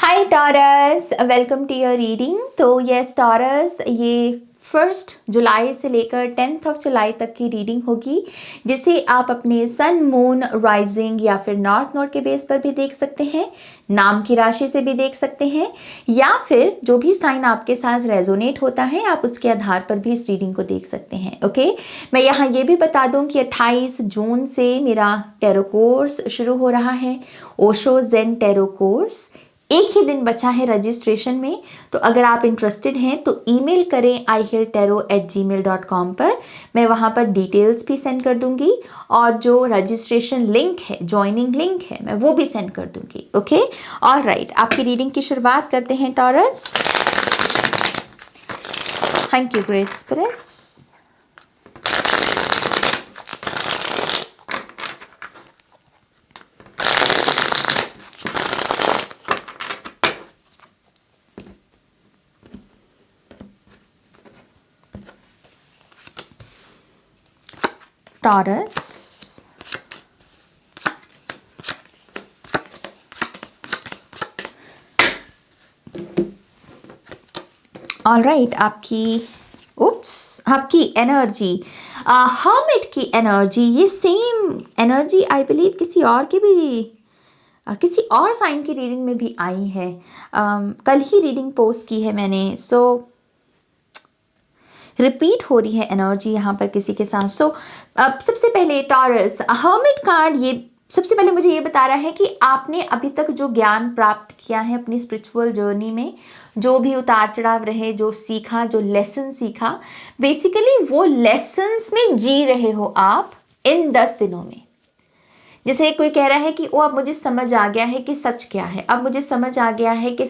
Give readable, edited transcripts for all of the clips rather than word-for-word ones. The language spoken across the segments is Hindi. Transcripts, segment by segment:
Hi Taurus, welcome to your reading. तो यस टॉरस, ये 1 जुलाई से लेकर 10 जुलाई तक की रीडिंग होगी, जिसे आप अपने सन, मून, राइजिंग या फिर नॉर्थ नोड के बेस पर भी देख सकते हैं, नाम की राशि से भी देख सकते हैं, या फिर जो भी साइन आपके साथ रेजोनेट होता है आप उसके आधार पर भी इस रीडिंग को देख सकते हैं। ओके, मैं यहाँ ये भी बता दूं कि 28 जून से मेरा टैरो कोर्स शुरू हो रहा है, ओशो जेन टैरो कोर्स। एक ही दिन बचा है रजिस्ट्रेशन में, तो अगर आप इंटरेस्टेड हैं तो ईमेल करें ihealtarot@gmail.com पर। मैं वहाँ पर डिटेल्स भी सेंड कर दूंगी और जो रजिस्ट्रेशन लिंक है, ज्वाइनिंग लिंक है, मैं वो भी सेंड कर दूंगी। ओके, ऑलराइट, आपकी रीडिंग की शुरुआत करते हैं Taurus. Thank you great spirits. Taurus, alright, आपकी एनर्जी, हर्मिट की एनर्जी, ये सेम एनर्जी आई बिलीव किसी और की भी किसी और साइन की रीडिंग में भी आई है। कल ही रीडिंग पोस्ट की है मैंने, सो रिपीट हो रही है एनर्जी यहाँ पर किसी के साथ। अब सबसे पहले टॉरस, हर्मिट कार्ड ये सबसे पहले मुझे ये बता रहा है कि आपने अभी तक जो ज्ञान प्राप्त किया है अपनी स्पिरिचुअल जर्नी में, जो भी उतार चढ़ाव रहे, जो सीखा, जो लेसन सीखा, बेसिकली वो लेसन्स में जी रहे हो आप इन 10 दिनों में। जैसे कोई कह रहा है कि वो अब मुझे समझ आ गया है कि सच क्या है, अब मुझे समझ आ गया है कि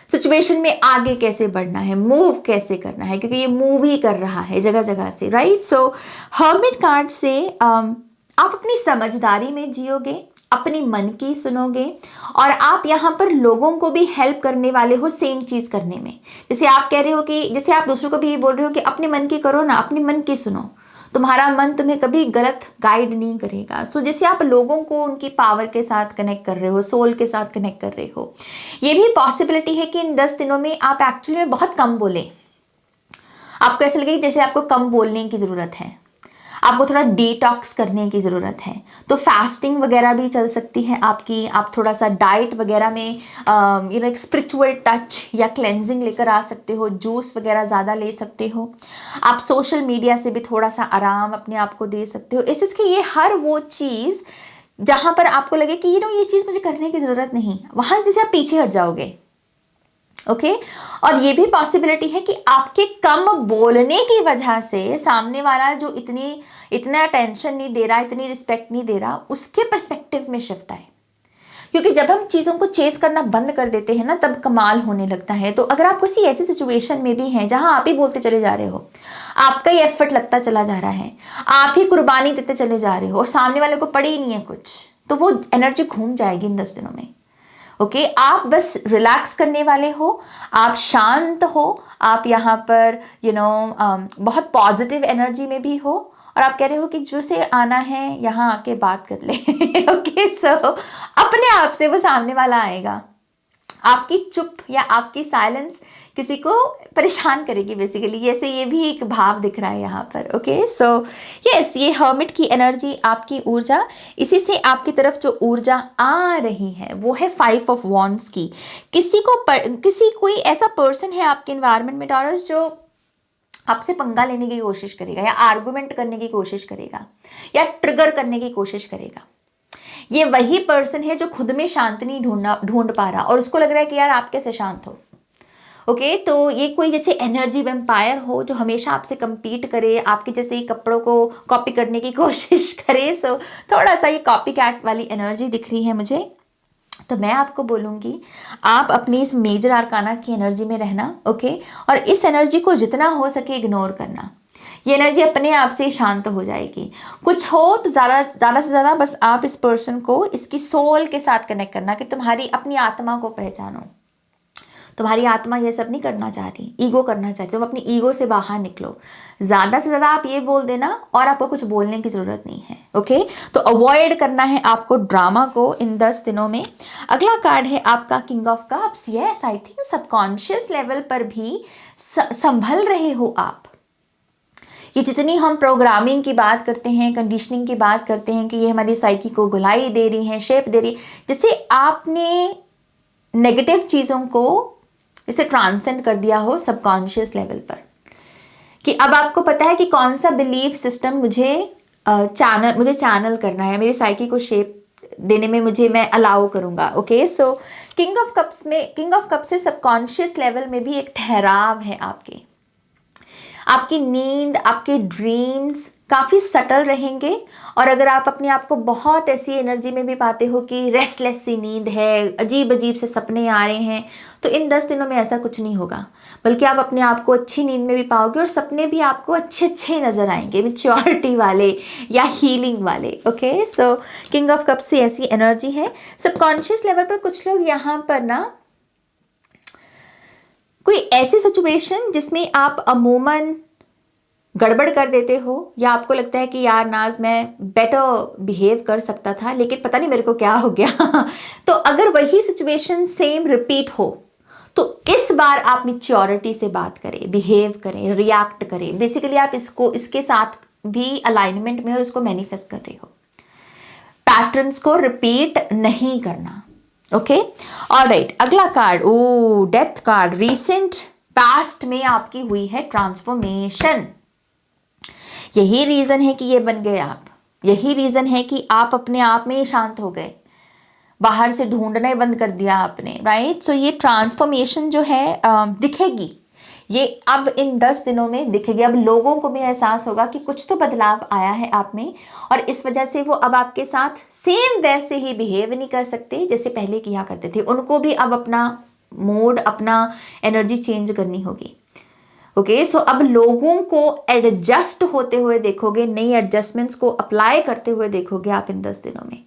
सिचुएशन में आगे कैसे बढ़ना है, मूव कैसे करना है, क्योंकि ये मूव ही कर रहा है जगह जगह से, राइट। सो हर्मिट कार्ड से आप अपनी समझदारी में जियोगे, अपनी मन की सुनोगे, और आप यहाँ पर लोगों को भी हेल्प करने वाले हो सेम चीज़ करने में। जैसे आप कह रहे हो कि जैसे आप दूसरों को भी ये बोल रहे हो कि अपने मन की करो ना, अपने मन की सुनो, तुम्हारा मन तुम्हें कभी गलत गाइड नहीं करेगा। सो जैसे आप लोगों को उनकी पावर के साथ कनेक्ट कर रहे हो, सोल के साथ कनेक्ट कर रहे हो, ये भी पॉसिबिलिटी है कि इन 10 दिनों में आप एक्चुअली में बहुत कम बोले। आपको ऐसा लगेगा जैसे आपको कम बोलने की ज़रूरत है, आपको थोड़ा डिटॉक्स करने की ज़रूरत है। तो फास्टिंग वगैरह भी चल सकती है आपकी, आप थोड़ा सा डाइट वगैरह में एक स्पिरिचुअल टच या क्लेंजिंग लेकर आ सकते हो, जूस वगैरह ज़्यादा ले सकते हो। आप सोशल मीडिया से भी थोड़ा सा आराम अपने आप को दे सकते हो। इस चीज़ की ये हर वो चीज़ जहाँ पर आपको लगे कि ये चीज़ मुझे करने की ज़रूरत नहीं, वहाँ से आप पीछे हट जाओगे। ओके, और ये भी पॉसिबिलिटी है कि आपके कम बोलने की वजह से सामने वाला जो इतना अटेंशन नहीं दे रहा, इतनी रिस्पेक्ट नहीं दे रहा, उसके पर्सपेक्टिव में शिफ्ट आए। क्योंकि जब हम चीज़ों को चेस करना बंद कर देते हैं ना, तब कमाल होने लगता है। तो अगर आप किसी ऐसी सिचुएशन में भी हैं जहां आप ही बोलते चले जा रहे हो, आपका ही एफर्ट लगता चला जा रहा है, आप ही कुर्बानी देते चले जा रहे हो और सामने वाले को पड़ी ही नहीं है कुछ, तो वो एनर्जी घूम जाएगी इन 10 दिनों में। ओके, आप बस रिलैक्स करने वाले हो, आप शांत हो, आप यहाँ पर बहुत पॉजिटिव एनर्जी में भी हो, और आप कह रहे हो कि जो से आना है यहाँ आके बात कर ले। ओके, सो अपने आप से वो सामने वाला आएगा। आपकी चुप या आपकी साइलेंस किसी को परेशान करेगी बेसिकली, ऐसे ये भी एक भाव दिख रहा है यहाँ पर। ओके, सो यस, ये हर्मिट की एनर्जी, आपकी ऊर्जा, इसी से आपकी तरफ जो ऊर्जा आ रही है वो है 5 ऑफ वॉन्ड्स की। कोई ऐसा पर्सन है आपके एनवायरनमेंट में टॉरस जो आपसे पंगा लेने की कोशिश करेगा, या आर्गुमेंट करने की कोशिश करेगा, या ट्रिगर करने की कोशिश करेगा। ये वही पर्सन है जो खुद में शांति नहीं ढूंढ पा रहा और उसको लग रहा है कि यार आप कैसे शांत हो। ओके, तो ये कोई जैसे एनर्जी वेम्पायर हो जो हमेशा आपसे compete करे, आपके जैसे कपड़ों को कॉपी करने की कोशिश करे। सो थोड़ा सा ये कॉपी कैट वाली एनर्जी दिख रही है मुझे। तो मैं आपको बोलूँगी आप अपनी इस मेजर आर्काना की एनर्जी में रहना। ओके, और इस एनर्जी को जितना हो सके इग्नोर करना। ये एनर्जी अपने आप से शांत हो जाएगी। कुछ हो तो ज़्यादा से ज़्यादा बस आप इस पर्सन को इसकी सोल के साथ कनेक्ट करना, कि तुम्हारी अपनी आत्मा को पहचानो, तुम्हारी आत्मा ये सब नहीं करना चाह रही, ईगो करना चाहती, तुम अपनी ईगो से बाहर निकलो। ज़्यादा से ज़्यादा आप ये बोल देना और आपको कुछ बोलने की ज़रूरत नहीं है। ओके, तो अवॉइड करना है आपको ड्रामा को इन 10 दिनों में। अगला कार्ड है आपका king of cups. Yes, I think subconscious level पर भी संभल रहे हो आप। ये जितनी हम प्रोग्रामिंग की बात करते हैं, कंडीशनिंग की बात करते हैं कि ये हमारी साइकी को गुलाई दे रही है, शेप दे रही है, जैसे आपने नेगेटिव चीज़ों को जैसे ट्रांसेंड कर दिया हो सबकॉन्शियस लेवल पर, कि अब आपको पता है कि कौन सा बिलीफ सिस्टम मुझे चैनल करना है, मेरी साइकी को शेप देने में मैं अलाउ करूंगा। Okay, so king of cups से सबकॉन्शियस लेवल में भी एक ठहराव है आपकी नींद, आपके ड्रीम्स काफ़ी सटल रहेंगे। और अगर आप अपने आप को बहुत ऐसी एनर्जी में भी पाते हो कि रेस्टलेस सी नींद है, अजीब अजीब से सपने आ रहे हैं, तो इन 10 दिनों में ऐसा कुछ नहीं होगा, बल्कि आप अपने आप को अच्छी नींद में भी पाओगे और सपने भी आपको अच्छे अच्छे नज़र आएंगे, मैच्योरिटी वाले या हीलिंग वाले। Okay, so king of cups से ऐसी एनर्जी है। सबकॉन्शियस लेवल पर कुछ लोग यहाँ पर ना कोई ऐसी सिचुएशन जिसमें आप अमूमन गड़बड़ कर देते हो, या आपको लगता है कि यार नाज मैं बेटर बिहेव कर सकता था लेकिन पता नहीं मेरे को क्या हो गया तो अगर वही सिचुएशन सेम रिपीट हो तो इस बार आप मैच्योरिटी से बात करें, बिहेव करें, रिएक्ट करें। बेसिकली आप इसके साथ भी अलाइनमेंट में और इसको मैनिफेस्ट कर रहे हो, पैटर्न्स को रिपीट नहीं करना। ओके, ऑलराइट, अगला कार्ड, ओ डेप्थ कार्ड। रीसेंट पास्ट में आपकी हुई है ट्रांसफॉर्मेशन। यही रीजन है कि ये बन गए आप, यही रीजन है कि आप अपने आप में ही शांत हो गए, बाहर से ढूंढना ही बंद कर दिया आपने, राइट। सो ये ट्रांसफॉर्मेशन जो है दिखेगी, ये अब इन 10 दिनों में दिखेगी। अब लोगों को भी एहसास होगा कि कुछ तो बदलाव आया है आप में, और इस वजह से वो अब आपके साथ सेम वैसे ही बिहेव नहीं कर सकते जैसे पहले किया करते थे। उनको भी अब अपना मोड, अपना एनर्जी चेंज करनी होगी। ओके, सो अब लोगों को एडजस्ट होते हुए देखोगे, नई एडजस्टमेंट्स को अप्लाई करते हुए देखोगे आप इन 10 दिनों में,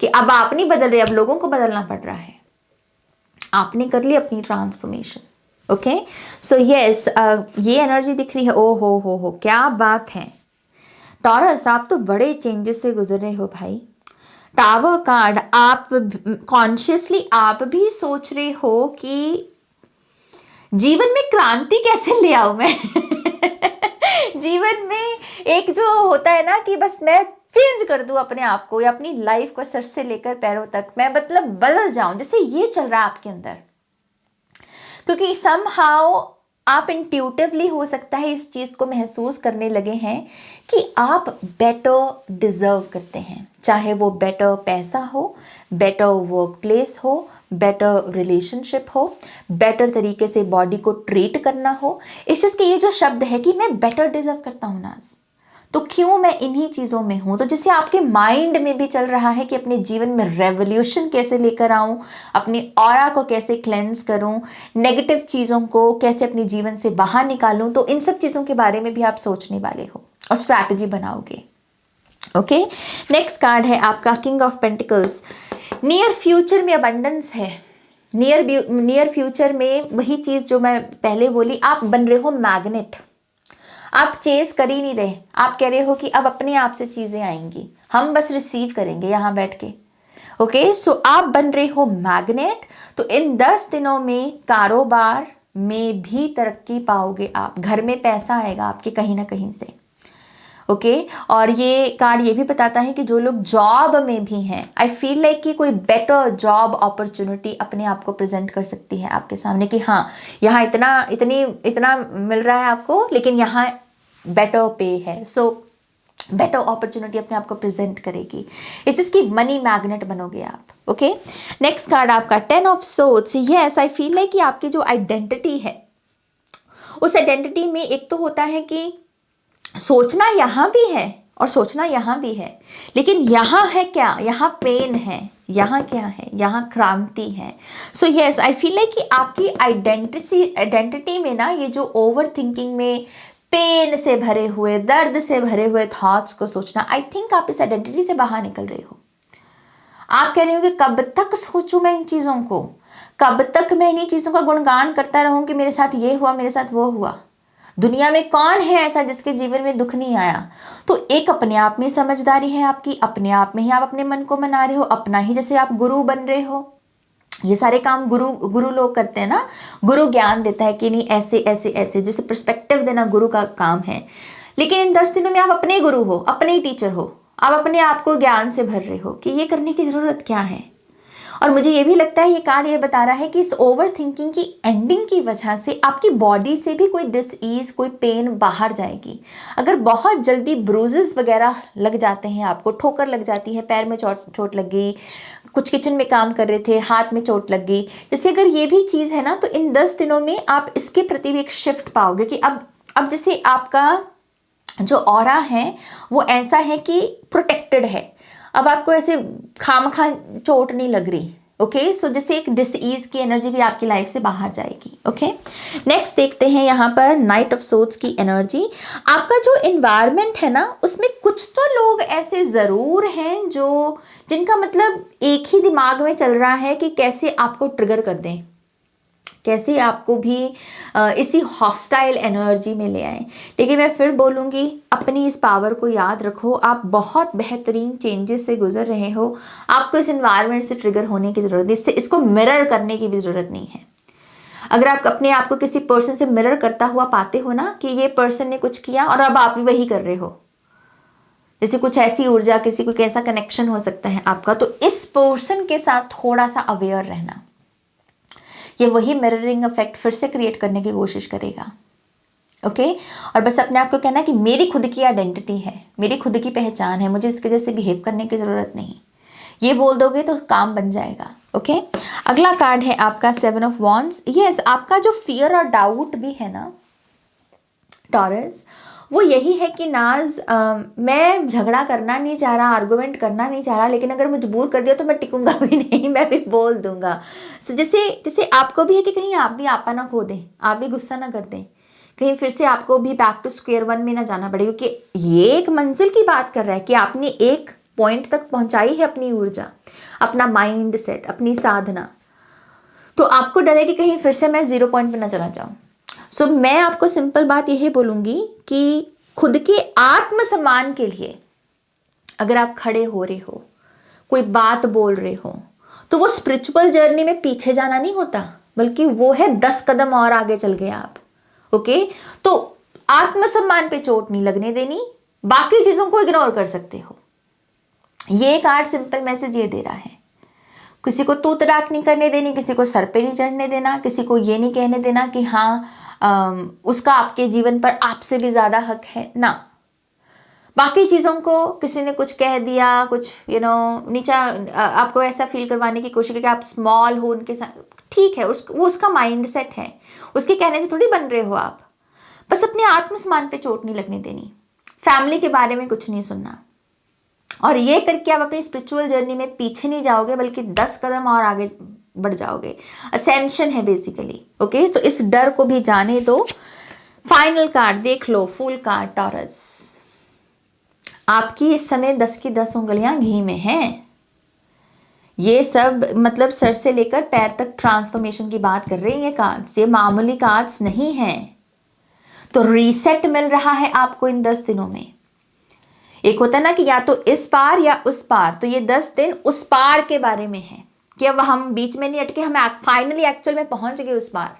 कि अब आप नहीं बदल रहे, अब लोगों को बदलना पड़ रहा है। आपने कर ली अपनी ट्रांसफॉर्मेशन। ओके, सो यस, ये एनर्जी दिख रही है। ओ हो, क्या बात है टॉरस, आप तो बड़े चेंजेस से गुजर रहे हो भाई। टावर कार्ड, आप कॉन्शियसली आप भी सोच रहे हो कि जीवन में क्रांति कैसे ले आऊं मैं जीवन में एक जो होता है ना कि बस मैं चेंज कर दूं अपने आप को या अपनी लाइफ को सर से लेकर पैरों तक, मैं मतलब बदल जाऊं, जैसे ये चल रहा है आपके अंदर। क्योंकि समहाउ आप इंट्यूटिवली हो सकता है इस चीज़ को महसूस करने लगे हैं कि आप बेटर डिजर्व करते हैं, चाहे वो बेटर पैसा हो, बेटर वर्क प्लेस हो, बेटर रिलेशनशिप हो, बेटर तरीके से बॉडी को ट्रीट करना हो। इस चीज़ के ये जो शब्द है कि मैं बेटर डिजर्व करता हूँ नाज, तो क्यों मैं इन्हीं चीज़ों में हूँ। तो जैसे आपके माइंड में भी चल रहा है कि अपने जीवन में रेवोल्यूशन कैसे लेकर आऊँ, अपनी ऑरा को कैसे क्लेंस करूँ, नेगेटिव चीज़ों को कैसे अपने जीवन से बाहर निकालूँ, तो इन सब चीज़ों के बारे में भी आप सोचने वाले हो और स्ट्रैटेजी बनाओगे। ओके, नेक्स्ट कार्ड है आपका king of pentacles. Near future में अबंडेंस है। नियर फ्यूचर में वही चीज़ जो मैं पहले बोली, आप बन रहे हो मैग्नेट। आप चेस कर ही नहीं रहे, आप कह रहे हो कि अब अपने आप से चीज़ें आएंगी, हम बस रिसीव करेंगे यहाँ बैठ के। ओके, सो आप बन रहे हो मैग्नेट। तो इन 10 दिनों में कारोबार में भी तरक्की पाओगे आप, घर में पैसा आएगा आपके कहीं ना कहीं से। ओके, और ये कार्ड ये भी बताता है कि जो लोग जॉब में भी हैं, आई फील लाइक कि कोई बेटर जॉब अपॉर्चुनिटी अपने आप को प्रेजेंट कर सकती है आपके सामने, कि हाँ यहाँ इतना मिल रहा है आपको, लेकिन यहाँ बेटर पे है। सो बेटर अपॉर्चुनिटी अपने आप को प्रेजेंट करेगी, इट्स जस्ट कि मनी मैग्नेट बनोगे आप। ओके, नेक्स्ट कार्ड आपका 10 of swords. Yes, I feel like कि आपकी जो आइडेंटिटी है, उस आइडेंटिटी में एक तो होता है कि सोचना यहाँ भी है और सोचना यहाँ भी है, लेकिन यहाँ है क्या, यहाँ पेन है, यहाँ क्या है, यहाँ क्रांति है। So yes, I feel like कि आपकी आइडेंटिटी में ना ये जो ओवर थिंकिंग में पेन से भरे हुए, दर्द से भरे हुए थॉट्स को सोचना, आई थिंक आप इस आइडेंटिटी से बाहर निकल रहे हो। आप कह रहे हो कि कब तक सोचूं मैं इन चीज़ों को, कब तक मैं इन्हीं चीज़ों का गुणगान करता रहूं कि मेरे साथ ये हुआ, मेरे साथ वो हुआ। दुनिया में कौन है ऐसा जिसके जीवन में दुख नहीं आया? तो एक अपने आप में समझदारी है आपकी, अपने आप में ही आप अपने मन को मना रहे हो, अपना ही जैसे आप गुरु बन रहे हो। ये सारे काम गुरु गुरु लोग करते हैं ना, गुरु ज्ञान देता है कि नहीं ऐसे ऐसे ऐसे, जैसे पर्सपेक्टिव देना गुरु का काम है। लेकिन इन 10 दिनों में आप अपने गुरु हो, अपने ही टीचर हो, आप अपने आप को ज्ञान से भर रहे हो कि ये करने की जरूरत क्या है। और मुझे ये भी लगता है ये कार्ड ये बता रहा है कि इस ओवर थिंकिंग की एंडिंग की वजह से आपकी बॉडी से भी कोई डिसईज, कोई पेन बाहर जाएगी। अगर बहुत जल्दी ब्रूजेस वगैरह लग जाते हैं, आपको ठोकर लग जाती है, पैर में चोट लग गई, कुछ किचन में काम कर रहे थे हाथ में चोट लग गई, जैसे अगर ये भी चीज़ है ना, तो इन 10 दिनों में आप इसके प्रति भी एक शिफ्ट पाओगे कि अब जैसे आपका जो ऑरा है वो ऐसा है कि प्रोटेक्टेड है। अब आपको ऐसे खामखा चोट नहीं लग रही। ओके, सो जैसे एक डिसईज की एनर्जी भी आपकी लाइफ से बाहर जाएगी। ओके, नेक्स्ट देखते हैं यहाँ पर नाइट ऑफ सोर्ड्स की एनर्जी। आपका जो इन्वायरमेंट है ना, उसमें कुछ तो लोग ऐसे ज़रूर हैं जो जिनका मतलब एक ही दिमाग में चल रहा है कि कैसे आपको ट्रिगर कर दें, कैसे आपको भी इसी हॉस्टाइल एनर्जी में ले आए। लेकिन मैं फिर बोलूँगी, अपनी इस पावर को याद रखो। आप बहुत बेहतरीन चेंजेस से गुजर रहे हो, आपको इस एनवायरनमेंट से ट्रिगर होने की ज़रूरत है, इसको मिरर करने की भी ज़रूरत नहीं है। अगर आप अपने आप को किसी पर्सन से मिरर करता हुआ पाते हो ना कि ये पर्सन ने कुछ किया और अब आप भी वही कर रहे हो, जैसे कुछ ऐसी ऊर्जा, किसी को कैसा कनेक्शन हो सकता है आपका, तो इस पर्सन के साथ थोड़ा सा अवेयर रहना, ये वही मिररिंग इफेक्ट फिर से क्रिएट करने की कोशिश करेगा। ओके, और बस अपने आप को कहना कि मेरी खुद की आइडेंटिटी है, मेरी खुद की पहचान है, मुझे इसके जैसे बिहेव करने की ज़रूरत नहीं। ये बोल दोगे तो काम बन जाएगा। ओके, अगला कार्ड है आपका 7 ऑफ वॉन्ड्स। यस, आपका जो फियर और डाउट भी है ना टॉरस, वो यही है कि नाज मैं झगड़ा करना नहीं चाह रहा, आर्गुमेंट करना नहीं चाह रहा, लेकिन अगर मजबूर कर दिया तो मैं टिकूंगा भी नहीं, मैं भी बोल दूंगा। so, जैसे आपको भी है कि कहीं आप भी आपा ना खो दें, आप भी गुस्सा ना कर दें, कहीं फिर से आपको भी बैक टू स्क्वायर वन में ना जाना पड़े, क्योंकि ये एक मंजिल की बात कर रहा है कि आपने एक पॉइंट तक पहुंचाई है अपनी ऊर्जा, अपना माइंड सेट, अपनी साधना, तो आपको डर है कि कहीं फिर से मैं 0 पॉइंट पर ना चला जाऊं। सो मैं आपको सिंपल बात यही बोलूंगी कि खुद के आत्मसम्मान के लिए अगर आप खड़े हो रहे हो, कोई बात बोल रहे हो, तो वो स्पिरिचुअल जर्नी में पीछे जाना नहीं होता, बल्कि वो है 10 कदम और आगे चल गए आप। ओके, तो आत्मसम्मान पे चोट नहीं लगने देनी, बाकी चीजों को इग्नोर कर सकते हो। ये कार्ड सिंपल मैसेज ये दे रहा है, किसी को तू तड़ाक नहीं करने देनी, किसी को सर पे नहीं चढ़ने देना, किसी को ये नहीं कहने देना कि हाँ उसका आपके जीवन पर आपसे भी ज्यादा हक है ना। बाकी चीज़ों को किसी ने कुछ कह दिया, कुछ नीचा आपको ऐसा फील करवाने की कोशिश की कि आप स्मॉल हो उनके साथ, ठीक है, वो उसका माइंड सेट है, उसके कहने से थोड़ी बन रहे हो आप। बस अपने आत्मसम्मान पे चोट नहीं लगने देनी, फैमिली के बारे में कुछ नहीं सुनना, और ये करके आप अपनी स्पिरिचुअल जर्नी में पीछे नहीं जाओगे, बल्कि 10 कदम और आगे बढ़ जाओगे। असेंशन है बेसिकली। ओके, तो इस डर को भी जाने दो। फाइनल कार्ड देख लो, फुल कार्ड टॉरस। आपकी इस समय 10 की 10 उंगलियां घी में हैं। ये सब मतलब सर से लेकर पैर तक ट्रांसफॉर्मेशन की बात कर रही है कार्ड्स, ये मामूली कार्ड्स नहीं हैं। तो रीसेट मिल रहा है आपको इन 10 दिनों में। एक होता है ना कि या तो इस पार या उस पार, तो ये 10 दिन उस पार के बारे में है कि अब हम बीच में नहीं अटके, हम फाइनली एक्चुअल में पहुंच गए उस पार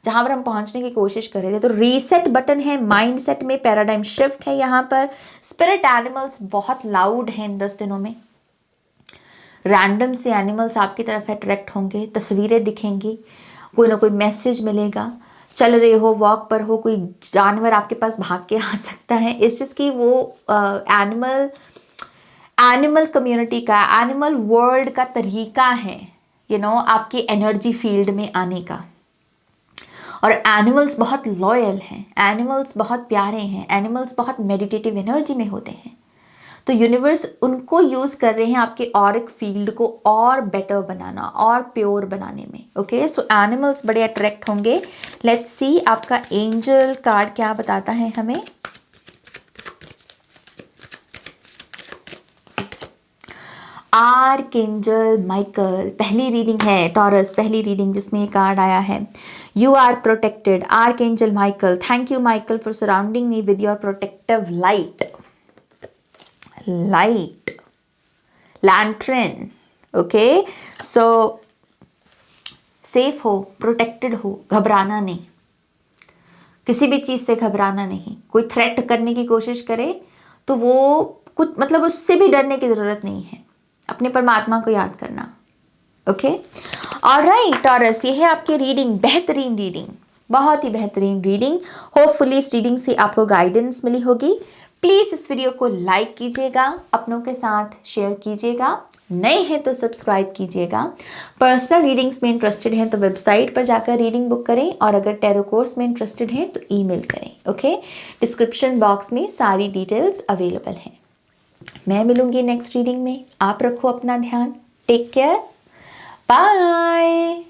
जहां पर हम पहुंचने की कोशिश कर रहे थे। तो रीसेट बटन है, माइंडसेट में पैराडाइम शिफ्ट है। यहाँ पर स्पिरिट एनिमल्स बहुत लाउड हैं इन 10 दिनों में। रैंडम से एनिमल्स आपकी तरफ अट्रैक्ट होंगे, तस्वीरें दिखेंगी, कोई ना कोई मैसेज मिलेगा। चल रहे हो, वॉक पर हो, कोई जानवर आपके पास भाग के आ सकता है। इस चीज़ की वो एनिमल कम्युनिटी का, एनिमल वर्ल्ड का तरीका है आपकी एनर्जी फील्ड में आने का। और एनिमल्स बहुत लॉयल हैं, एनिमल्स बहुत प्यारे हैं, एनिमल्स बहुत मेडिटेटिव एनर्जी में होते हैं। तो यूनिवर्स उनको यूज़ कर रहे हैं आपके ऑरिक फील्ड को और बेटर बनाना, और प्योर बनाने में। ओके, सो एनिमल्स बड़े अट्रैक्ट होंगे। लेट्स सी आपका एंजल कार्ड क्या बताता है हमें। Archangel Michael. पहली रीडिंग है टॉरस, पहली रीडिंग जिसमें ये कार्ड आया है। You are protected, archangel Michael. Thank you Michael for surrounding me with your protective light. Light, lantern. Okay, so safe हो, प्रोटेक्टेड हो, घबराना नहीं, किसी भी चीज़ से घबराना नहीं। कोई थ्रेट करने की कोशिश करे तो वो कुछ मतलब उससे भी डरने की ज़रूरत नहीं है। अपने परमात्मा को याद करना। ओके, ऑलराइट टॉरस, ये है आपकी रीडिंग, बेहतरीन रीडिंग, बहुत ही बेहतरीन रीडिंग। होपफुली इस रीडिंग से आपको गाइडेंस मिली होगी। प्लीज़ इस वीडियो को लाइक कीजिएगा, अपनों के साथ शेयर कीजिएगा, नए हैं तो सब्सक्राइब कीजिएगा। पर्सनल रीडिंग्स में इंटरेस्टेड हैं तो वेबसाइट पर जाकर रीडिंग बुक करें, और अगर टैरो कोर्स में इंटरेस्टेड हैं तो ईमेल करें। ओके, डिस्क्रिप्शन बॉक्स में सारी डिटेल्स अवेलेबल हैं। मैं मिलूंगी नेक्स्ट रीडिंग में। आप रखो अपना ध्यान। Take care, bye.